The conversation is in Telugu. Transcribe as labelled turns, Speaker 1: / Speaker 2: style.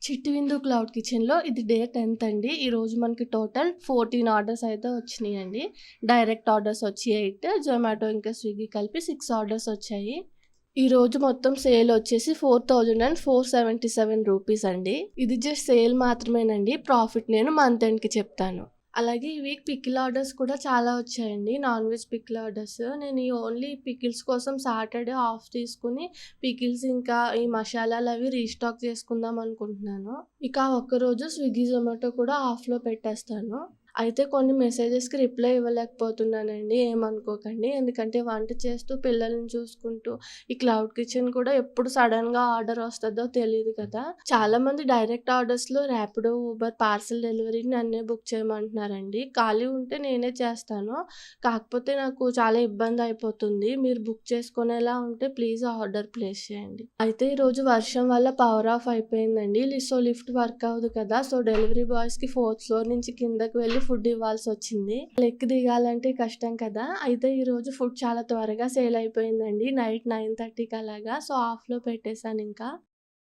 Speaker 1: చిట్టి విందు క్లౌడ్ కిచెన్‌లో ఇది డే 10థ్ అండి. ఈరోజు మనకి టోటల్ 14 ఆర్డర్స్ అయితే వచ్చినాయండి. డైరెక్ట్ ఆర్డర్స్ వచ్చి 8, జొమాటో ఇంకా స్విగ్గీ కలిపి 6 ఆర్డర్స్ వచ్చాయి. ఈరోజు మొత్తం సేల్ వచ్చేసి 4477 రూపీస్ అండి. ఇది జస్ట్ సేల్ మాత్రమేనండి. ప్రాఫిట్ నేను మంత్ ఎండ్‌కి చెప్తాను. అలాగే ఈ వీక్ పికిల్ ఆర్డర్స్ కూడా చాలా వచ్చాయండి. Non veg pickle orders. నేను ఈ ఓన్లీ పికిల్స్ కోసం సాటర్డే ఆఫ్ తీసుకొని పికిల్స్ ఇంకా ఈ మసాలాలు అవి రీస్టాక్ చేసుకుందాం అనుకుంటున్నాను. ఇక ఆ ఒక్కరోజు స్విగ్గీ, జొమాటో కూడా ఆఫ్‌లో పెట్టేస్తాను. అయితే కొన్ని మెసేజెస్‌కి రిప్లై ఇవ్వలేకపోతున్నానండి. ఏమనుకోకండి. ఎందుకంటే వంట చేస్తూ పిల్లల్ని చూసుకుంటూ ఈ క్లౌడ్ కిచెన్ కూడా ఎప్పుడు సడన్‌గా ఆర్డర్ వస్తదో తెలీదు కదా! చాలామంది డైరెక్ట్ ఆర్డర్స్‌లో ర్యాపిడో, ఊబర్ పార్సెల్ డెలివరీ నన్నే బుక్ చేయమంటున్నారండి. ఖాళీ ఉంటే నేనే చేస్తాను. కాకపోతే నాకు చాలా ఇబ్బంది అయిపోతుంది. మీరు బుక్ చేసుకునేలా ఉంటే ప్లీజ్ ఆర్డర్ ప్లేస్ చేయండి. అయితే ఈరోజు వర్షం వల్ల పవర్ ఆఫ్ అయిపోయిందండి. లిఫ్ట్ వర్క్ అవ్వదు కదా! సో డెలివరీ బాయ్స్‌కి 4th ఫ్లోర్ నుంచి కిందకి వెళ్లి ఫుడ్ ఇవ్వాల్సొచ్చింది. ఎక్కి దిగాలంటే కష్టం కదా! అయితే ఈరోజు ఫుడ్ చాలా త్వరగా సేల్ అయిపోయిందండి. నైట్ 9:30కి అలాగా. సో ఆఫ్‌లో పెట్టేసానింకా.